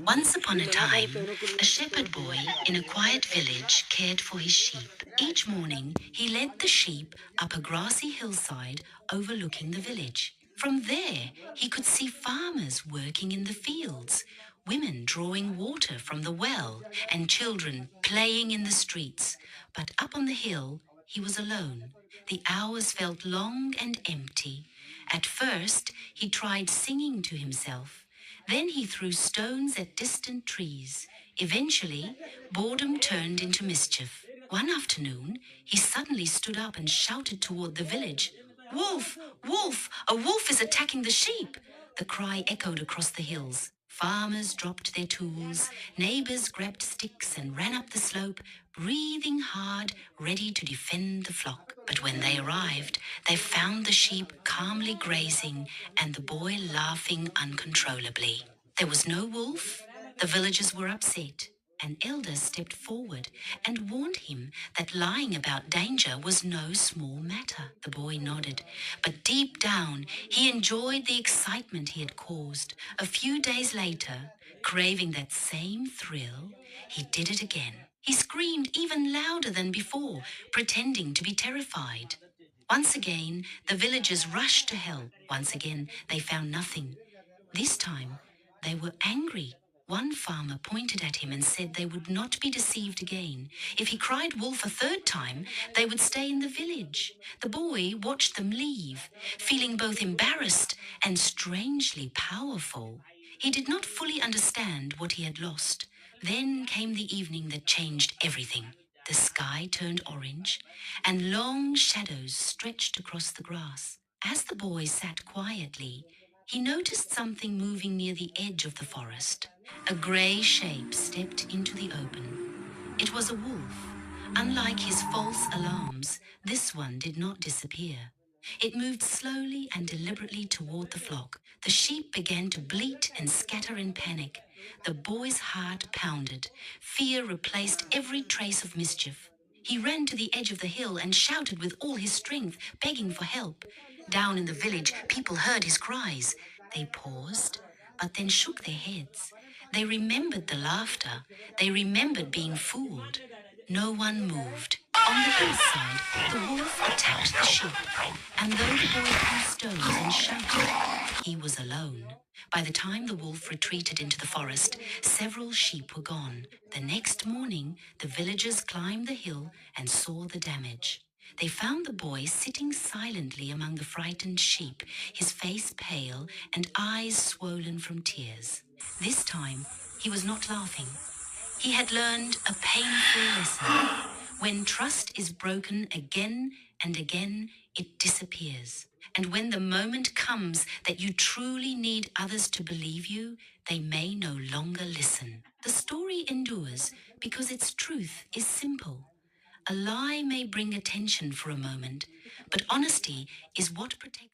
Once upon a time, a shepherd boy in a quiet village cared for his sheep. Each morning, he led the sheep up a grassy hillside overlooking the village. From there, he could see farmers working in the fields, women drawing water from the well, and children playing in the streets. But up on the hill, he was alone. The hours felt long and empty. At first, he tried singing to himself. Then he threw stones at distant trees. Eventually, boredom turned into mischief. One afternoon, he suddenly stood up and shouted toward the village, "Wolf! Wolf! A wolf is attacking the sheep!" The cry echoed across the hills. Farmers dropped their tools, neighbors grabbed sticks and ran up the slope, breathing hard, ready to defend the flock. But when they arrived, they found the sheep calmly grazing and the boy laughing uncontrollably. There was no wolf. The villagers were upset. An elder stepped forward and warned him that lying about danger was no small matter. The boy nodded, but deep down he enjoyed the excitement he had caused. A few days later, craving that same thrill, he did it again. He screamed even louder than before, pretending to be terrified. Once again, the villagers rushed to help. Once again, they found nothing. This time, they were angry. One farmer pointed at him and said they would not be deceived again. If he cried wolf a third time, they would stay in the village. The boy watched them leave, feeling both embarrassed and strangely powerful. He did not fully understand what he had lost. Then came the evening that changed everything. The sky turned orange, and long shadows stretched across the grass. As the boy sat quietly, he noticed something moving near the edge of the forest. A grey shape stepped into the open. It was a wolf. Unlike his false alarms, this one did not disappear. It moved slowly and deliberately toward the flock. The sheep began to bleat and scatter in panic. The boy's heart pounded. Fear replaced every trace of mischief. He ran to the edge of the hill and shouted with all his strength, begging for help. Down in the village, people heard his cries. They paused, but then shook their heads. They remembered the laughter. They remembered being fooled. No one moved. On the hillside, the wolf attacked the sheep, and though the boy threw stones and shouted, he was alone. By the time the wolf retreated into the forest, several sheep were gone. The next morning, the villagers climbed the hill and saw the damage. They found the boy sitting silently among the frightened sheep, his face pale and eyes swollen from tears. This time, he was not laughing. He had learned a painful lesson. When trust is broken again and again, it disappears. And when the moment comes that you truly need others to believe you, they may no longer listen. The story endures because its truth is simple. A lie may bring attention for a moment, but honesty is what protects.